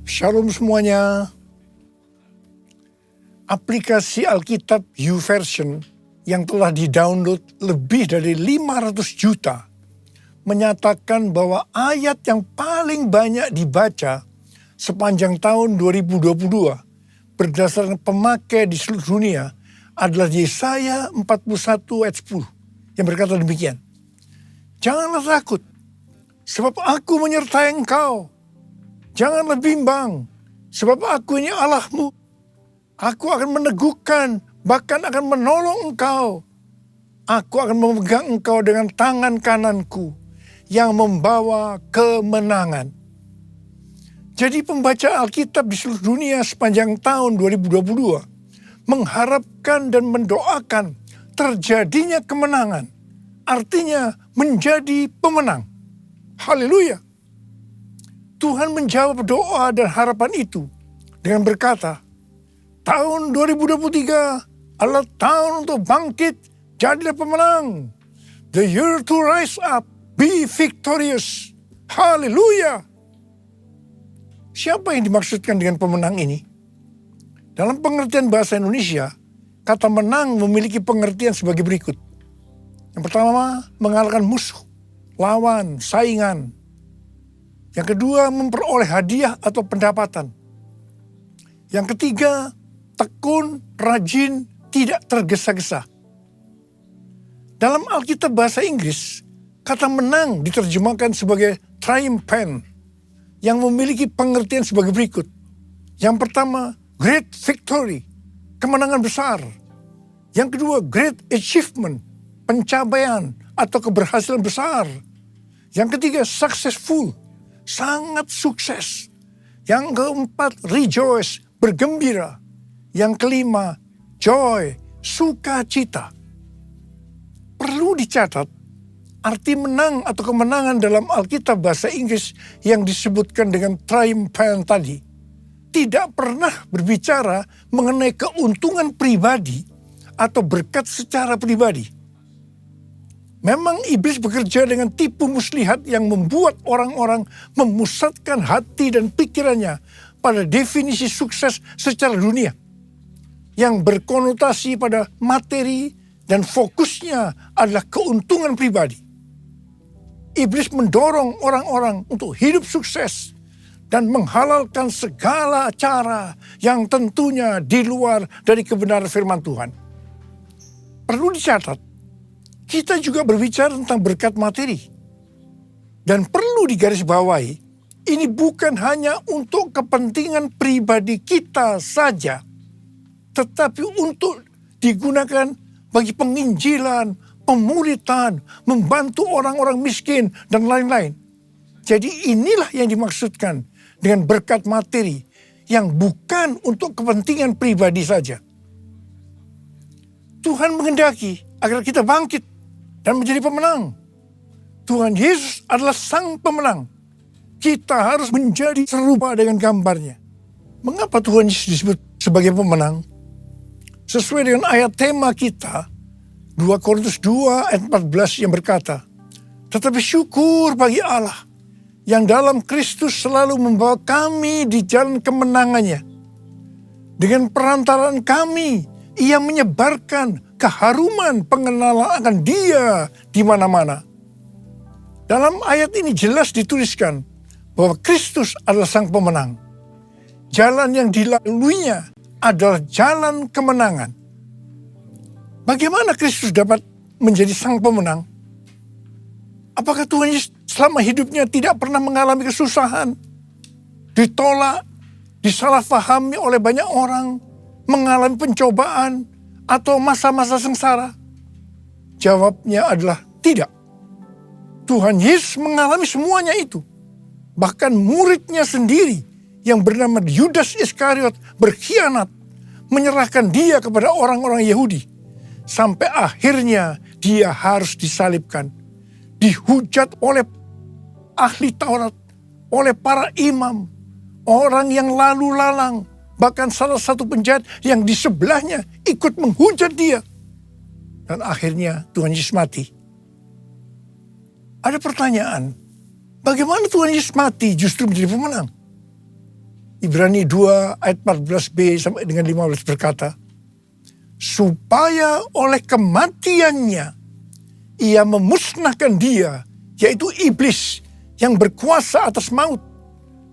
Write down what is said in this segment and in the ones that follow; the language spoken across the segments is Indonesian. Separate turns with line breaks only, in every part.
Shalom semuanya. Aplikasi Alkitab YouVersion yang telah di-download lebih dari 500 juta menyatakan bahwa ayat yang paling banyak dibaca sepanjang tahun 2022 berdasarkan pemakai di seluruh dunia adalah Yesaya 41 ayat 10 yang berkata demikian. Janganlah takut, sebab aku menyertai engkau. Janganlah bimbang, sebab aku ini Allahmu. Aku akan meneguhkan, bahkan akan menolong engkau. Aku akan memegang engkau dengan tangan kananku yang membawa kemenangan. Jadi pembaca Alkitab di seluruh dunia sepanjang tahun 2022 mengharapkan dan mendoakan terjadinya kemenangan. Artinya menjadi pemenang. Haleluya. Tuhan menjawab doa dan harapan itu dengan berkata, tahun 2023 adalah tahun untuk bangkit, jadilah pemenang. The year to rise up, be victorious. Haleluya. Siapa yang dimaksudkan dengan pemenang ini? Dalam pengertian bahasa Indonesia, kata menang memiliki pengertian sebagai berikut. Yang pertama, mengalahkan musuh, lawan, saingan. Yang kedua, memperoleh hadiah atau pendapatan. Yang ketiga, tekun, rajin, tidak tergesa-gesa. Dalam Alkitab bahasa Inggris, kata menang diterjemahkan sebagai triumphant, yang memiliki pengertian sebagai berikut. Yang pertama, great victory, kemenangan besar. Yang kedua, great achievement, pencapaian atau keberhasilan besar. Yang ketiga, successful, sangat sukses. Yang keempat, rejoice, bergembira. Yang kelima, joy, sukacita. Perlu dicatat, arti menang atau kemenangan dalam Alkitab bahasa Inggris yang disebutkan dengan triumphant tadi tidak pernah berbicara mengenai keuntungan pribadi atau berkat secara pribadi. Memang iblis bekerja dengan tipu muslihat yang membuat orang-orang memusatkan hati dan pikirannya pada definisi sukses secara dunia yang berkonotasi pada materi dan fokusnya adalah keuntungan pribadi. Iblis mendorong orang-orang untuk hidup sukses dan menghalalkan segala cara yang tentunya di luar dari kebenaran firman Tuhan. Perlu dicatat, kita juga berbicara tentang berkat materi. Dan perlu digarisbawahi, ini bukan hanya untuk kepentingan pribadi kita saja, tetapi untuk digunakan bagi penginjilan, pemuritan, membantu orang-orang miskin, dan lain-lain. Jadi inilah yang dimaksudkan dengan berkat materi yang bukan untuk kepentingan pribadi saja. Tuhan menghendaki agar kita bangkit dan menjadi pemenang. Tuhan Yesus adalah sang pemenang. Kita harus menjadi serupa dengan gambarnya. Mengapa Tuhan Yesus disebut sebagai pemenang? Sesuai dengan ayat tema kita, 2 Korintus 2 ayat 14 yang berkata, tetapi syukur bagi Allah yang dalam Kristus selalu membawa kami di jalan kemenangannya. Dengan perantaraan kami, Ia menyebarkan keharuman pengenalan akan Dia di mana-mana. Dalam ayat ini jelas dituliskan bahwa Kristus adalah sang pemenang. Jalan yang dilaluinya adalah jalan kemenangan. Bagaimana Kristus dapat menjadi sang pemenang? Apakah Tuhan Yesus selama hidupnya tidak pernah mengalami kesusahan, ditolak, disalahpahami oleh banyak orang, mengalami pencobaan, atau masa-masa sengsara? Jawabnya adalah tidak. Tuhan Yesus mengalami semuanya itu. Bahkan muridnya sendiri yang bernama Yudas Iskariot berkhianat, menyerahkan dia kepada orang-orang Yahudi. Sampai akhirnya dia harus disalibkan. Dihujat oleh ahli Taurat, oleh para imam, orang yang lalu lalang. Bahkan salah satu penjahat yang di sebelahnya ikut menghujat dia. Dan akhirnya Tuhan Yesus mati. Ada pertanyaan, bagaimana Tuhan Yesus mati justru menjadi pemenang? Ibrani 2 ayat 14b sampai dengan 15 berkata, supaya oleh kematiannya ia memusnahkan dia, yaitu iblis yang berkuasa atas maut,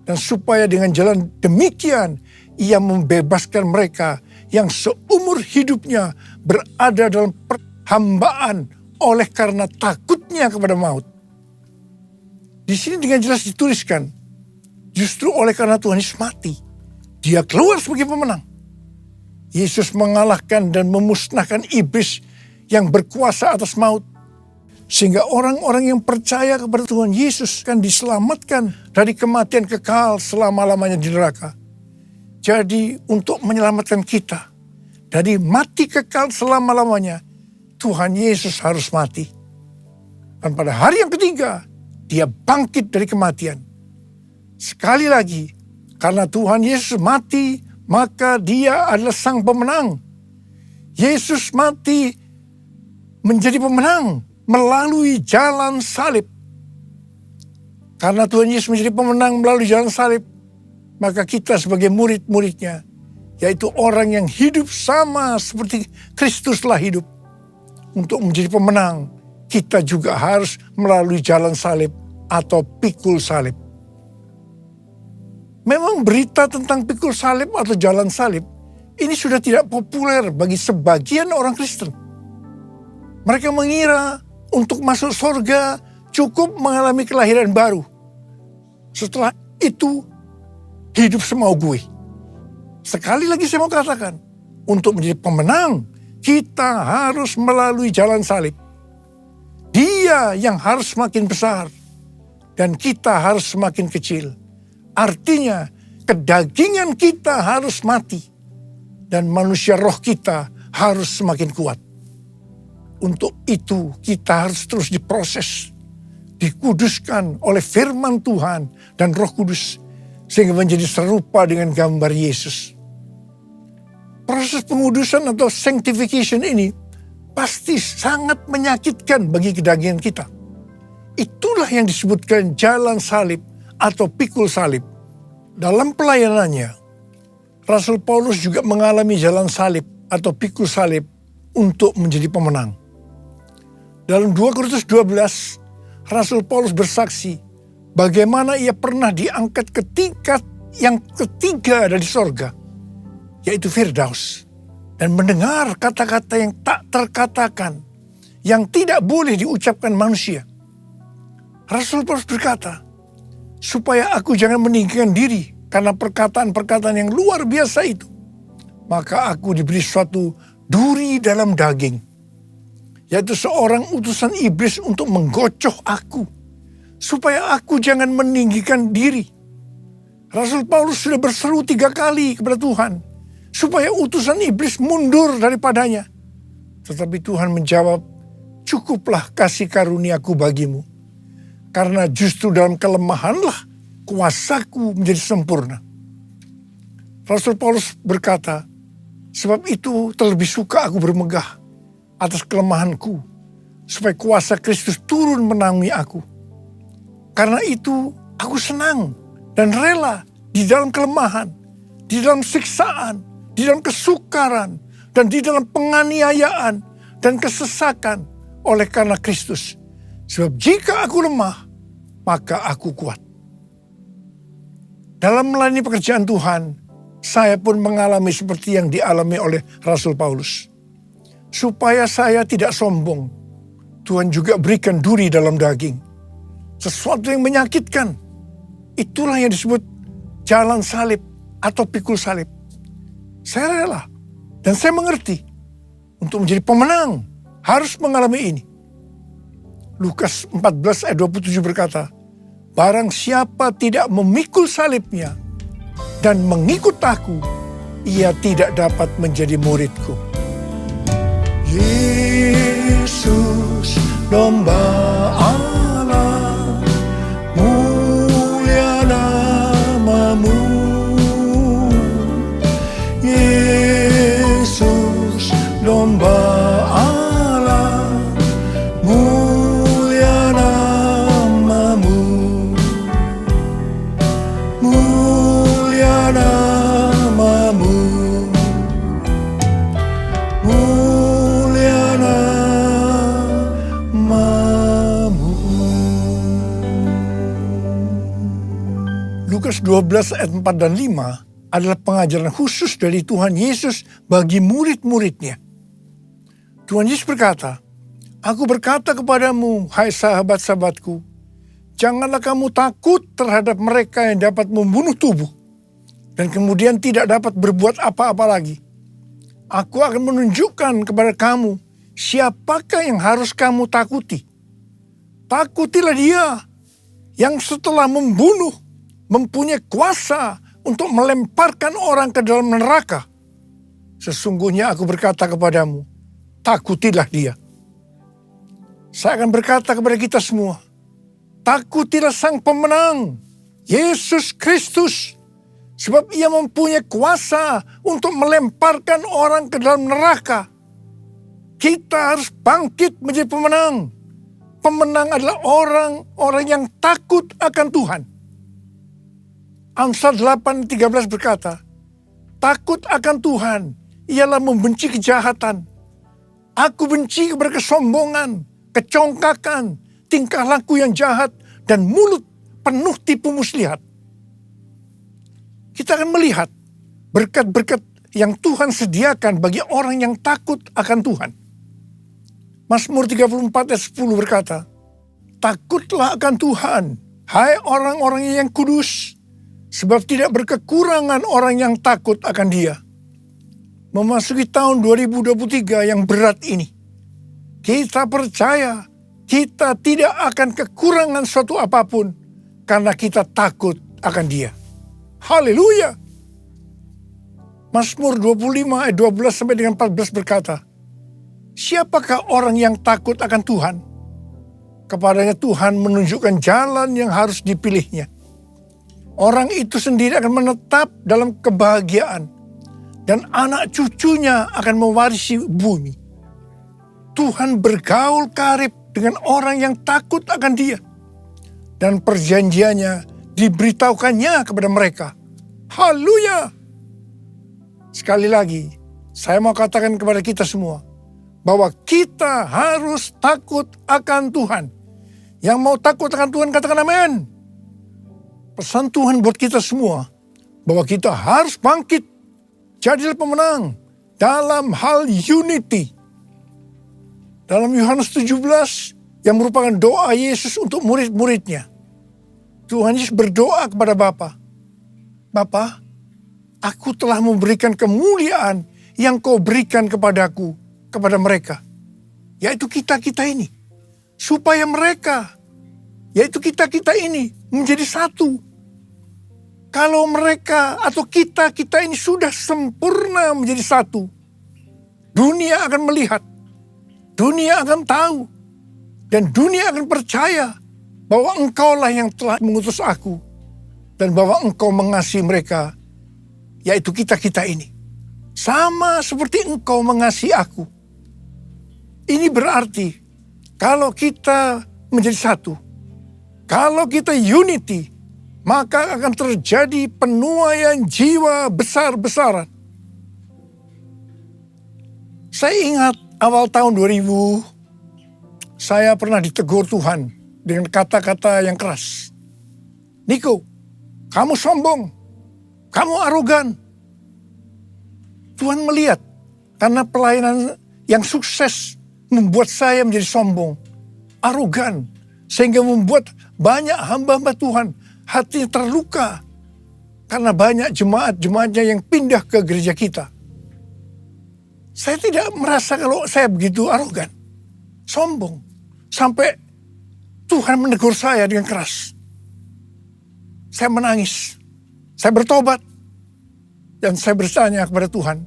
dan supaya dengan jalan demikian ia membebaskan mereka yang seumur hidupnya berada dalam perhambaan oleh karena takutnya kepada maut. Di sini dengan jelas dituliskan, justru oleh karena Tuhan Yesus mati, dia keluar sebagai pemenang. Yesus mengalahkan dan memusnahkan iblis yang berkuasa atas maut. Sehingga orang-orang yang percaya kepada Tuhan Yesus kan diselamatkan dari kematian kekal selama-lamanya di neraka. Jadi untuk menyelamatkan kita dari mati kekal selama-lamanya, Tuhan Yesus harus mati. Dan pada hari yang ketiga, dia bangkit dari kematian. Sekali lagi, karena Tuhan Yesus mati, maka dia adalah sang pemenang. Yesus mati menjadi pemenang melalui jalan salib. Karena Tuhan Yesus menjadi pemenang melalui jalan salib, maka kita sebagai murid-muridnya, yaitu orang yang hidup sama seperti Kristus telah hidup, untuk menjadi pemenang, kita juga harus melalui jalan salib atau pikul salib. Memang berita tentang pikul salib atau jalan salib ini sudah tidak populer bagi sebagian orang Kristen. Mereka mengira untuk masuk surga cukup mengalami kelahiran baru. Setelah itu hidup semau gue. Sekali lagi saya mau katakan, untuk menjadi pemenang kita harus melalui jalan salib. Dia yang harus semakin besar dan kita harus semakin kecil. Artinya kedagingan kita harus mati dan manusia roh kita harus semakin kuat. Untuk itu kita harus terus diproses, dikuduskan oleh firman Tuhan dan Roh Kudus sehingga menjadi serupa dengan gambar Yesus. Proses pengudusan atau sanctification ini pasti sangat menyakitkan bagi kedagingan kita. Itulah yang disebutkan jalan salib atau pikul salib. Dalam pelayanannya, Rasul Paulus juga mengalami jalan salib atau pikul salib untuk menjadi pemenang. Dalam 2 Korintus 12, Rasul Paulus bersaksi bagaimana ia pernah diangkat ke tingkat yang ketiga dari sorga, yaitu Firdaus, dan mendengar kata-kata yang tak terkatakan, yang tidak boleh diucapkan manusia. Rasul Paulus berkata, supaya aku jangan meninggikan diri karena perkataan-perkataan yang luar biasa itu, maka aku diberi suatu duri dalam daging, yaitu seorang utusan iblis untuk menggocoh aku, supaya aku jangan meninggikan diri. Rasul Paulus sudah berseru 3 kali kepada Tuhan, supaya utusan iblis mundur daripadanya. Tetapi Tuhan menjawab, cukuplah kasih karuniaku bagimu, karena justru dalam kelemahanlah kuasaku menjadi sempurna. Rasul Paulus berkata, sebab itu terlebih suka aku bermegah atas kelemahanku, supaya kuasa Kristus turun menaungi aku. Karena itu aku senang dan rela di dalam kelemahan, di dalam siksaan, di dalam kesukaran, dan di dalam penganiayaan dan kesesakan oleh karena Kristus. Sebab jika aku lemah, maka aku kuat. Dalam melayani pekerjaan Tuhan, saya pun mengalami seperti yang dialami oleh Rasul Paulus. Supaya saya tidak sombong, Tuhan juga berikan duri dalam daging. Sesuatu yang menyakitkan. Itulah yang disebut jalan salib atau pikul salib. Saya rela dan saya mengerti untuk menjadi pemenang harus mengalami ini. Lukas 14 ayat 27 berkata, barang siapa tidak memikul salibnya dan mengikut aku, ia tidak dapat menjadi muridku. Yesus, domba Allah, mulia namamu. Yesus, domba Allah, mulia namamu. Mulia Lukas 12 ayat 4 dan 5 adalah pengajaran khusus dari Tuhan Yesus bagi murid-muridnya. Tuhan Yesus berkata, "Aku berkata kepadamu, hai sahabat-sahabatku, janganlah kamu takut terhadap mereka yang dapat membunuh tubuh dan kemudian tidak dapat berbuat apa-apa lagi. Aku akan menunjukkan kepada kamu siapakah yang harus kamu takuti. Takutilah Dia yang setelah membunuh mempunyai kuasa untuk melemparkan orang ke dalam neraka. Sesungguhnya aku berkata kepadamu, takutilah Dia." Saya akan berkata kepada kita semua, takutilah Sang Pemenang, Yesus Kristus, sebab Ia mempunyai kuasa untuk melemparkan orang ke dalam neraka. Kita harus bangkit menjadi pemenang. Pemenang adalah orang-orang yang takut akan Tuhan. Amsal 8:13 berkata, takut akan Tuhan ialah membenci kejahatan. Aku benci kepada kesombongan, kecongkakan, tingkah laku yang jahat, dan mulut penuh tipu muslihat. Kita akan melihat berkat-berkat yang Tuhan sediakan bagi orang yang takut akan Tuhan. Mazmur 34 ayat 10 berkata, takutlah akan Tuhan, hai orang-orang yang kudus, sebab tidak berkekurangan orang yang takut akan Dia. Memasuki tahun 2023 yang berat ini, kita percaya kita tidak akan kekurangan suatu apapun karena kita takut akan Dia. Haleluya. Mazmur 25 ayat 12 sampai dengan 14 berkata, siapakah orang yang takut akan Tuhan? Kepadanya Tuhan menunjukkan jalan yang harus dipilihnya. Orang itu sendiri akan menetap dalam kebahagiaan, dan anak cucunya akan mewarisi bumi. Tuhan bergaul karib dengan orang yang takut akan Dia, dan perjanjiannya diberitahukannya kepada mereka. Haleluya! Sekali lagi, saya mau katakan kepada kita semua, bahwa kita harus takut akan Tuhan. Yang mau takut akan Tuhan katakan amin. Pesan Tuhan buat kita semua, bahwa kita harus bangkit, jadilah pemenang dalam hal unity. Dalam Yohanes 17 yang merupakan doa Yesus untuk murid-muridnya, Tuhan Yesus berdoa kepada Bapa, Bapa, aku telah memberikan kemuliaan yang kau berikan kepadaku, kepada mereka, yaitu kita-kita ini, supaya mereka, yaitu kita-kita ini, menjadi satu. Kalau mereka atau kita-kita ini sudah sempurna menjadi satu, dunia akan melihat, dunia akan tahu, dan dunia akan percaya bahwa Engkaulah yang telah mengutus aku, dan bahwa Engkau mengasihi mereka, yaitu kita-kita ini, sama seperti Engkau mengasihi aku. Ini berarti kalau kita menjadi satu, kalau kita unity, maka akan terjadi penuaian jiwa besar-besaran. Saya ingat awal tahun 2000, saya pernah ditegur Tuhan dengan kata-kata yang keras. Niko, kamu sombong, kamu arogan. Tuhan melihat karena pelayanan yang sukses membuat saya menjadi sombong, arogan, sehingga membuat banyak hamba-hamba Tuhan hatinya terluka karena banyak jemaat-jemaatnya yang pindah ke gereja kita. Saya tidak merasa kalau saya begitu arogan, sombong, sampai Tuhan menegur saya dengan keras. Saya menangis, saya bertobat, dan saya bertanya kepada Tuhan,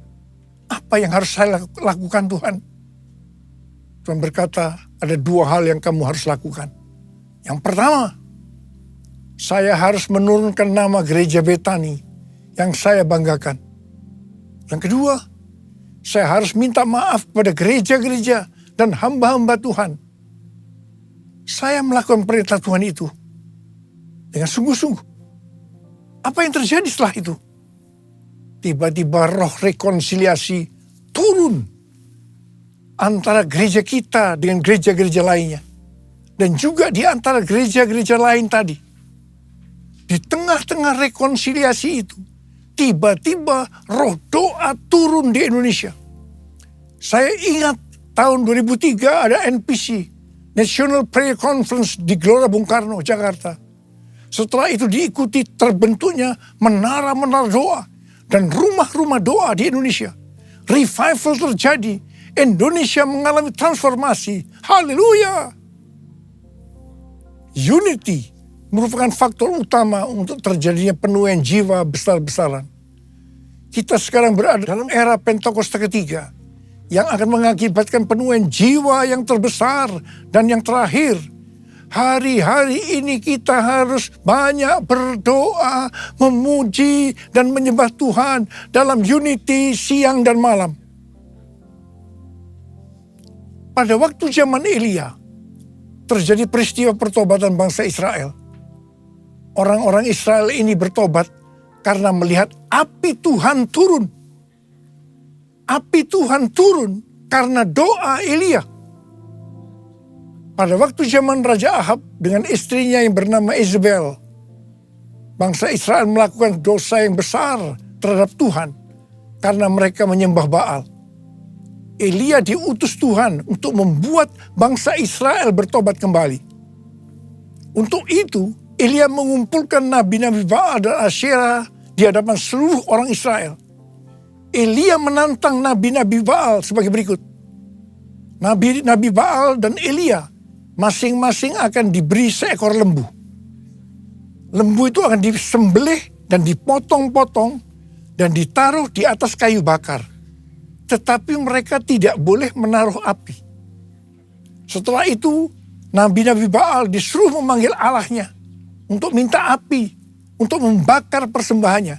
apa yang harus saya lakukan Tuhan? Tuhan berkata, ada dua hal yang kamu harus lakukan. Yang pertama, saya harus menurunkan nama gereja Betani yang saya banggakan. Yang kedua, saya harus minta maaf kepada gereja-gereja dan hamba-hamba Tuhan. Saya melakukan perintah Tuhan itu dengan sungguh-sungguh. Apa yang terjadi setelah itu? Tiba-tiba roh rekonsiliasi turun antara gereja kita dengan gereja-gereja lainnya. Dan juga di antara gereja-gereja lain tadi. di tengah-tengah rekonsiliasi itu, tiba-tiba roh doa turun di Indonesia. Saya ingat tahun 2003 ada NPC, National Prayer Conference di Gelora Bung Karno, Jakarta. Setelah itu diikuti terbentuknya menara-menara doa dan rumah-rumah doa di Indonesia. Revival terjadi, Indonesia mengalami transformasi. Haleluya! Unity merupakan faktor utama untuk terjadinya penuaian jiwa besar-besaran. Kita sekarang berada dalam era Pentakosta ketiga yang akan mengakibatkan penuaian jiwa yang terbesar dan yang terakhir. Hari-hari ini kita harus banyak berdoa, memuji dan menyembah Tuhan dalam unity siang dan malam. Pada waktu zaman Elia, terjadi peristiwa pertobatan bangsa Israel. Orang-orang Israel ini bertobat karena melihat api Tuhan turun. Api Tuhan turun karena doa Elia. Pada waktu zaman Raja Ahab dengan istrinya yang bernama Isabel, bangsa Israel melakukan dosa yang besar terhadap Tuhan karena mereka menyembah Baal. Elia diutus Tuhan untuk membuat bangsa Israel bertobat kembali. Untuk itu, Elia mengumpulkan nabi-nabi Baal dan Asyera di hadapan seluruh orang Israel. Elia menantang nabi-nabi Baal sebagai berikut. Nabi Baal dan Elia masing-masing akan diberi seekor lembu. Lembu itu akan disembelih dan dipotong-potong dan ditaruh di atas kayu bakar. Tetapi mereka tidak boleh menaruh api. Setelah itu, nabi-nabi Baal disuruh memanggil Allahnya untuk minta api, untuk membakar persembahannya.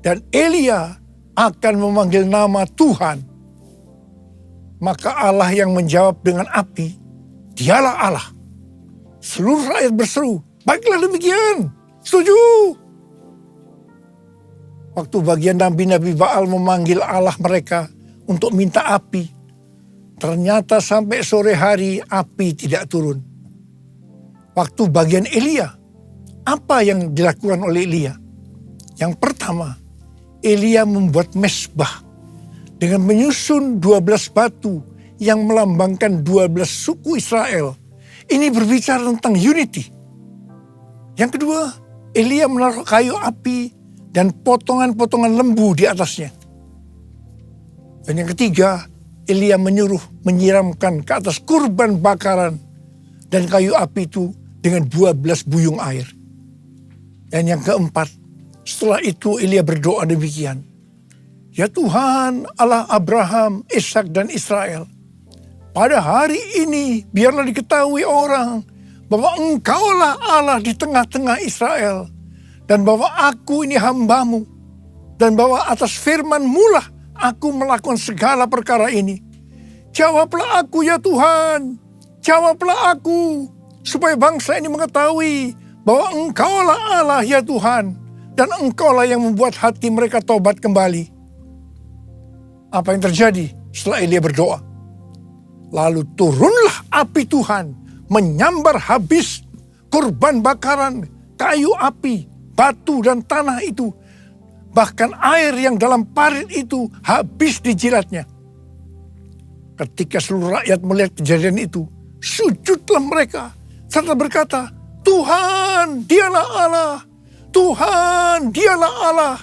Dan Elia akan memanggil nama Tuhan. Maka Allah yang menjawab dengan api, Dialah Allah. Seluruh rakyat berseru, baiklah demikian, setuju. Waktu bagian nabi-nabi Baal memanggil Allah mereka untuk minta api, ternyata sampai sore hari api tidak turun. Waktu bagian Elia, apa yang dilakukan oleh Elia? Yang pertama, Elia membuat mezbah dengan menyusun 12 batu yang melambangkan 12 suku Israel. Ini berbicara tentang unity. Yang kedua, Elia menaruh kayu api dan potongan-potongan lembu di atasnya. Dan yang ketiga, Elia menyuruh menyiramkan ke atas kurban bakaran dan kayu api itu dengan 12 buyung air. Dan yang keempat, setelah itu Elia berdoa demikian. Ya Tuhan, Allah Abraham, Ishak dan Israel, pada hari ini biarlah diketahui orang bahwa Engkaulah Allah di tengah-tengah Israel. Dan bahwa aku ini hambamu. Dan bahwa atas firman-Mu lah aku melakukan segala perkara ini. Jawablah aku ya Tuhan. Jawablah aku. Supaya bangsa ini mengetahui bahwa Engkaulah Allah ya Tuhan. Dan Engkaulah yang membuat hati mereka tobat kembali. Apa yang terjadi setelah Elia berdoa? Lalu turunlah api Tuhan, menyambar habis kurban bakaran, kayu api, batu dan tanah itu. Bahkan air yang dalam parit itu habis dijilatnya. Ketika seluruh rakyat melihat kejadian itu, sujudlah mereka serta berkata, Tuhan, Dialah Allah. Tuhan, Dialah Allah.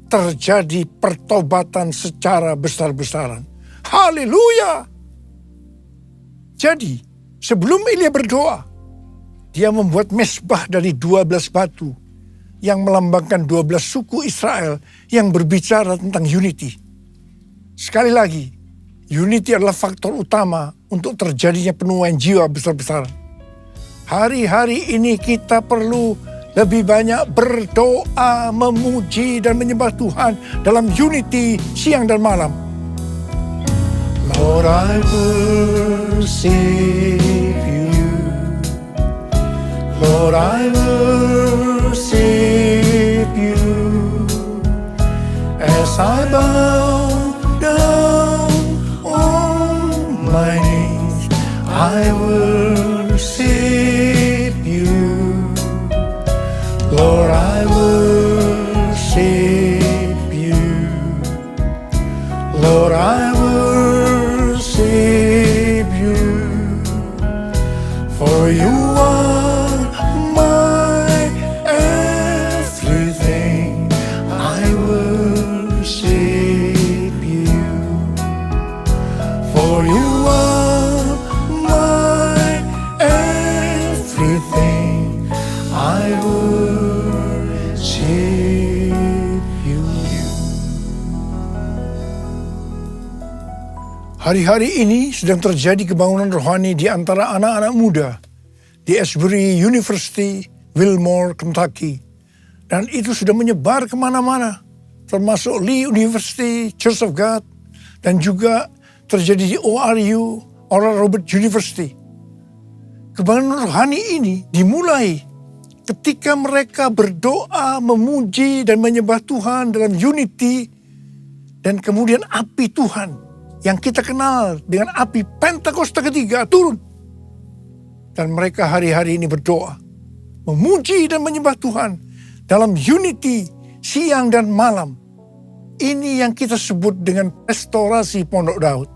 Terjadi pertobatan secara besar-besaran. Haleluya! Jadi, sebelum Elia berdoa, dia membuat mezbah dari 12 batu yang melambangkan 12 suku Israel yang berbicara tentang unity. Sekali lagi, unity adalah faktor utama untuk terjadinya penuaian jiwa besar-besaran. Hari-hari ini kita perlu lebih banyak berdoa, memuji dan menyembah Tuhan dalam unity siang dan malam. Lord, I worship you. Lord, I worship you. As I bow down on my knees, I worship you. Hari-hari ini sedang terjadi kebangunan rohani di antara anak-anak muda di Asbury University, Wilmore, Kentucky. Dan itu sudah menyebar kemana-mana, termasuk Lee University, Church of God, dan juga terjadi di ORU, Oral Roberts University. Kebangunan rohani ini dimulai ketika mereka berdoa, memuji, dan menyembah Tuhan dalam unity, dan kemudian api Tuhan yang kita kenal dengan api Pentakosta ketiga turun. Dan mereka hari-hari ini berdoa, memuji dan menyembah Tuhan dalam unity siang dan malam. Ini yang kita sebut dengan restorasi Pondok Daud.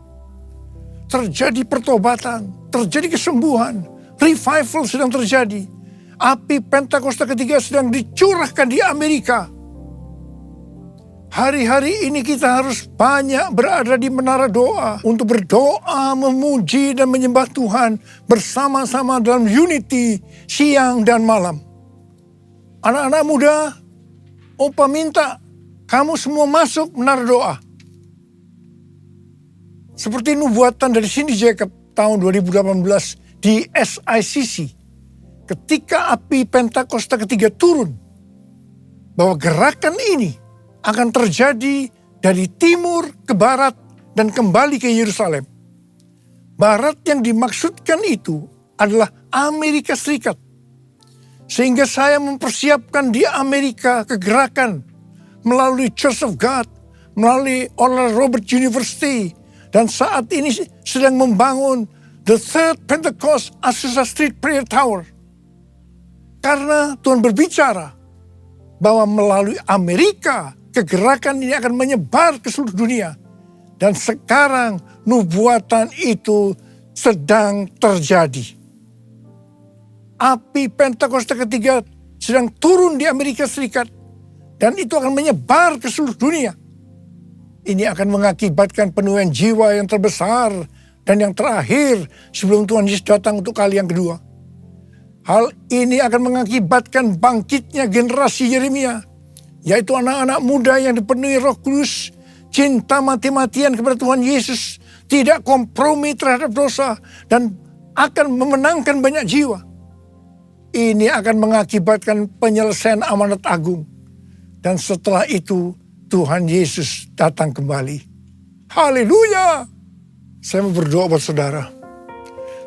Terjadi pertobatan, terjadi kesembuhan, revival sedang terjadi. Api Pentakosta ketiga sedang dicurahkan di Amerika. Hari-hari ini kita harus banyak berada di menara doa untuk berdoa, memuji dan menyembah Tuhan bersama-sama dalam unity siang dan malam. Anak-anak muda, Opa minta kamu semua masuk menara doa. Seperti nubuatan dari Cindy Jacob tahun 2018 di SICC. Ketika api Pentakosta ketiga turun, bahwa gerakan ini akan terjadi dari timur ke barat dan kembali ke Yerusalem. Barat yang dimaksudkan itu adalah Amerika Serikat. Sehingga saya mempersiapkan di Amerika kegerakan melalui Church of God, melalui Oral Roberts University, dan saat ini sedang membangun The Third Pentecost Azusa Street Prayer Tower. Karena Tuhan berbicara bahwa melalui Amerika, kegerakan ini akan menyebar ke seluruh dunia. Dan sekarang nubuatan itu sedang terjadi. Api Pentakosta ketiga sedang turun di Amerika Serikat. Dan itu akan menyebar ke seluruh dunia. Ini akan mengakibatkan penuaian jiwa yang terbesar dan yang terakhir sebelum Tuhan Yesus datang untuk kali yang kedua. Hal ini akan mengakibatkan bangkitnya generasi Yeremia, yaitu anak-anak muda yang dipenuhi Roh Kudus, cinta mati-matian kepada Tuhan Yesus, tidak kompromi terhadap dosa, dan akan memenangkan banyak jiwa. Ini akan mengakibatkan penyelesaian amanat agung. Dan setelah itu Tuhan Yesus datang kembali. Haleluya! Saya mau berdoa buat saudara.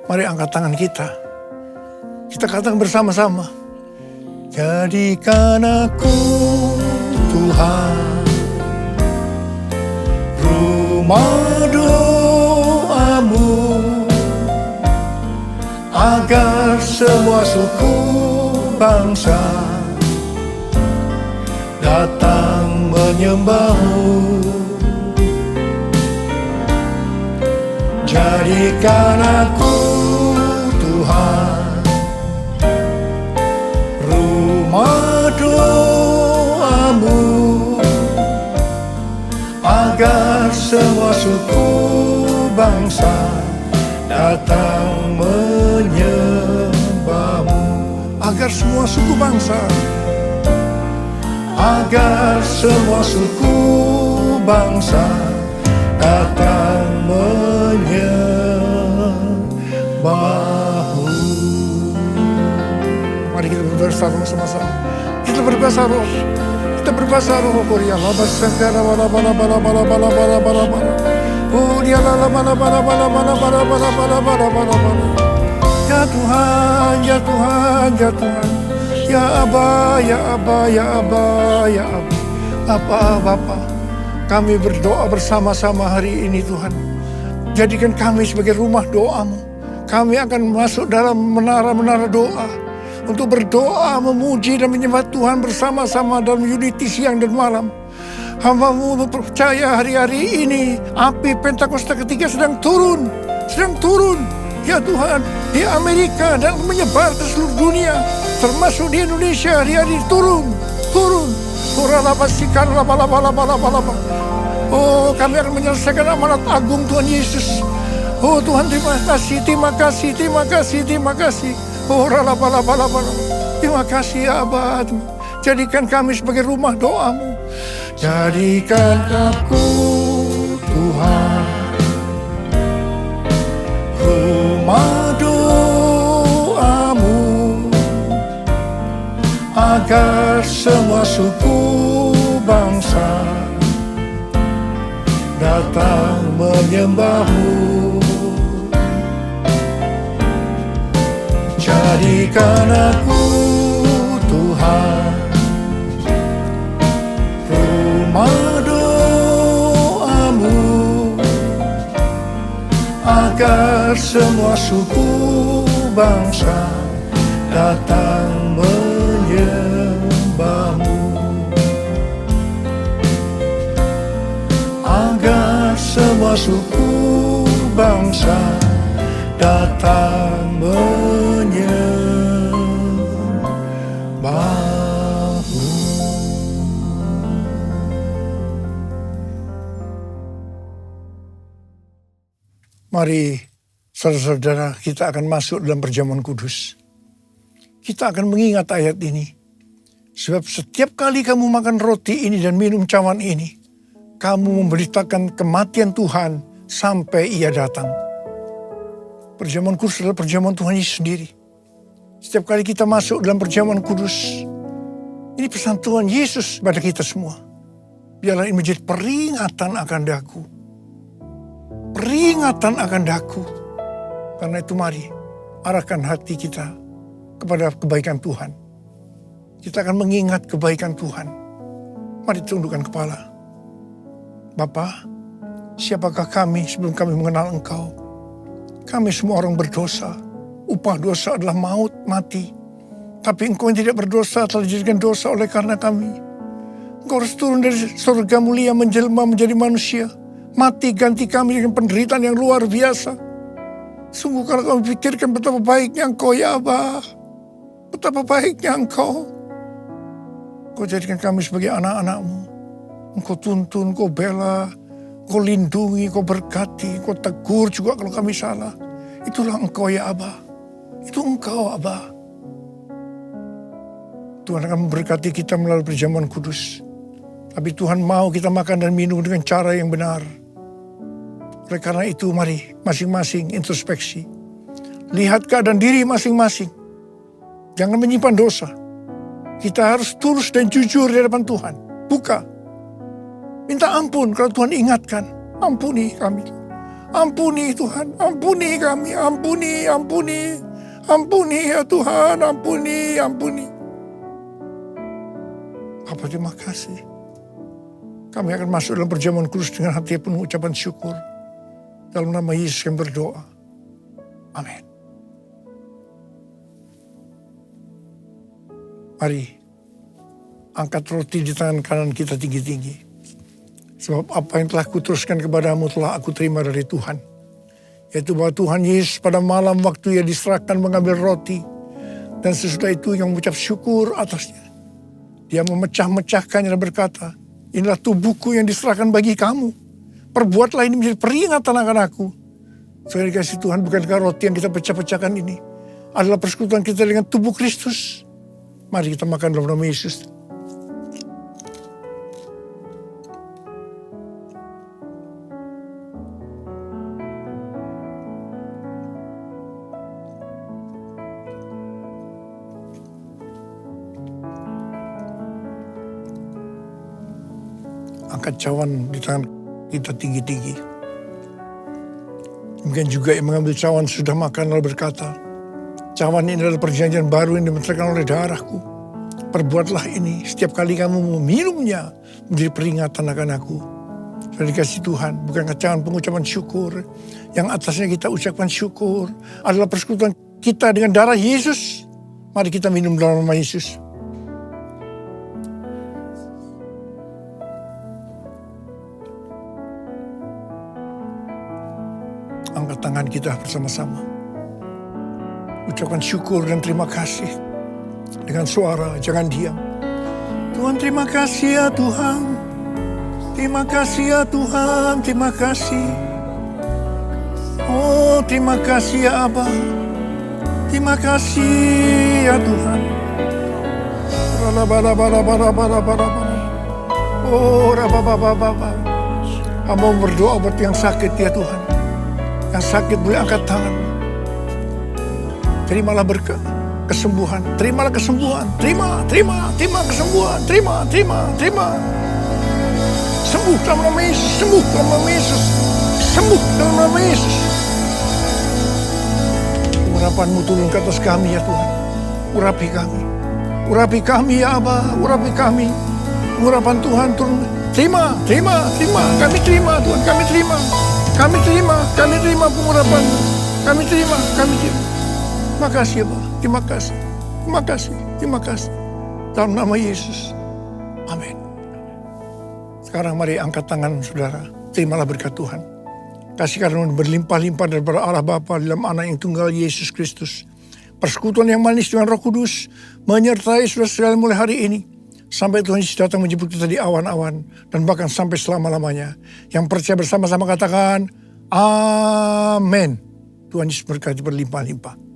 Mari angkat tangan kita. Kita katakan bersama-sama. Jadikan aku Tuhan, rumah doamu, agar semua suku bangsa datang menyembahmu. Jadikan aku Tuhan, rumah doamu, agar semua suku bangsa datang menyembahmu. Agar semua suku bangsa, agar semua suku bangsa datang menyembahmu. Mari kita berbahasa sama-sama. Kita berbahasa roh. Kita berbahasa roh. Korea laba sendara bala bala bala bala bala bala bala bala. Korea lala bala bala bala bala bala bala bala bala bala bala. Ya Tuhan, ya Tuhan, ya Tuhan. Ya Aba, ya Aba, ya Aba, ya Aba. Bapa, kami berdoa bersama-sama hari ini Tuhan. Jadikan kami sebagai rumah doamu. Kami akan masuk dalam menara-menara doa. Untuk berdoa, memuji dan menyembah Tuhan bersama-sama dalam unity siang dan malam. Hamba-Mu percaya hari-hari ini api Pentakosta ketiga sedang turun. Sedang turun. Ya Tuhan, di Amerika dan menyebar ke seluruh dunia. Termasuk di Indonesia hari-hari turun. Oh, kami akan menyelesaikan amanat agung Tuhan Yesus. Oh Tuhan, terima kasih, terima kasih, terima kasih, terima kasih. Oh terima kasih ya Abah. Jadikan kami sebagai rumah doamu. Jadikan aku Tuhan, agar semua suku bangsa datang menyembah-Mu. Jadikan aku Tuhan rumah doa-Mu, agar semua suku bangsa datang menyembah-Mu. Agar semua suku bangsa datang menyembah-Mu. Mari saudara-saudara, kita akan masuk dalam perjamuan kudus. Kita akan mengingat ayat ini. Sebab setiap kali kamu makan roti ini dan minum cawan ini, kamu memberitakan kematian Tuhan sampai Ia datang. Perjamuan kudus adalah perjamuan Tuhan Yesus sendiri. Setiap kali kita masuk dalam perjamuan kudus, ini pesan Tuhan Yesus pada kita semua. Biarlah ini menjadi peringatan akan daku. Peringatan akan daku. Karena itu mari arahkan hati kita kepada kebaikan Tuhan. Kita akan mengingat kebaikan Tuhan. Mari tundukkan kepala. Bapa, siapakah kami sebelum kami mengenal Engkau? Kami semua orang berdosa. Upah dosa adalah maut, mati. Tapi Engkau yang tidak berdosa telah dijadikan dosa oleh karena kami. Engkau harus turun dari surga mulia menjelma menjadi manusia. Mati ganti kami dengan penderitaan yang luar biasa. Sungguh kalau kami pikirkan betapa baiknya Engkau ya Aba. Betapa baiknya Engkau. Engkau jadikan kami sebagai anak-anak-Mu. Engkau tuntun, Engkau bela, Engkau lindungi, Engkau berkati, Engkau tegur juga kalau kami salah. Itulah Engkau ya Aba. Itu Engkau Aba. Tuhan akan memberkati kita melalui perjamuan kudus. Tapi Tuhan mau kita makan dan minum dengan cara yang benar. Oleh karena itu mari masing-masing introspeksi. Lihat keadaan diri masing-masing. Jangan menyimpan dosa. Kita harus tulus dan jujur di hadapan Tuhan. Buka. Minta ampun kalau Tuhan ingatkan. Ampuni kami. Ampuni Tuhan. Ampuni kami. Ampuni, ampuni. Ampuni ya Tuhan. Ampuni, ampuni. Bapa, terima kasih. Kami akan masuk dalam perjamuan kudus dengan hati penuh ucapan syukur. Dalam nama Yesus kami berdoa. Amin. Mari, angkat roti di tangan kanan kita tinggi-tinggi. Sebab apa yang telah kuteruskan kepadamu telah aku terima dari Tuhan. Yaitu bahwa Tuhan Yesus pada malam waktu Ia diserahkan mengambil roti. Dan sesudah itu yang mengucap syukur atasnya. Dia memecah-mecahkannya dan berkata, inilah tubuhku yang diserahkan bagi kamu. Perbuatlah ini menjadi peringatan akan aku. Saudara dikasih Tuhan, bukankah roti yang kita pecah-pecahkan ini adalah persekutuan kita dengan tubuh Kristus? Mari kita makan dalam nama Yesus. Angkat cawan di tangan kita tinggi-tinggi. Mungkin juga yang mengambil cawan sudah makan lalu berkata, cawan ini adalah perjanjian baru yang dibenarkan oleh darahku. Perbuatlah ini setiap kali kamu meminumnya menjadi peringatan akan aku. Sudah dikasih Tuhan, bukan cawan pengucapan syukur. Yang atasnya kita ucapkan syukur adalah persekutuan kita dengan darah Yesus. Mari kita minum dalam nama Yesus. Angkat tangan kita bersama-sama. Ucapkan syukur dan terima kasih. Dengan suara, jangan diam. Tuhan, terima kasih ya Tuhan. Terima kasih ya Tuhan, terima kasih. Oh, terima kasih ya Abba. Terima kasih ya Tuhan. Oh, Hamba berdoa buat yang sakit ya Tuhan. Yang sakit boleh angkat tangan. Terimalah berkat, kesembuhan. Terimalah kesembuhan. Terima kesembuhan. Terima. Sembuh dalam nama Yesus. Sembuh dalam nama Yesus. Sembuh dalam nama Yesus. Urapan-Mu turun ke atas kami ya Tuhan. Urapi kami. Urapi kami ya Aba. Urapi kami. Urapan Tuhan turun. Terima. Kami terima Tuhan. Kami terima pengurapan-Mu. Kami terima. Makasih ya Pak. Terima kasih. Dalam nama Yesus. Amin. Sekarang mari angkat tangan saudara. Terimalah berkat Tuhan. Kasih karunia berlimpah-limpah daripada Allah Bapa dalam Anak yang tunggal Yesus Kristus. Persekutuan yang manis dengan Roh Kudus menyertai saudara-saudara mulai hari ini. Sampai Tuhan Yesus datang menjemput kita di awan-awan. Dan bahkan sampai selama-lamanya. Yang percaya bersama-sama katakan, Amin. Tuhan Yesus berkati berlimpah-limpah.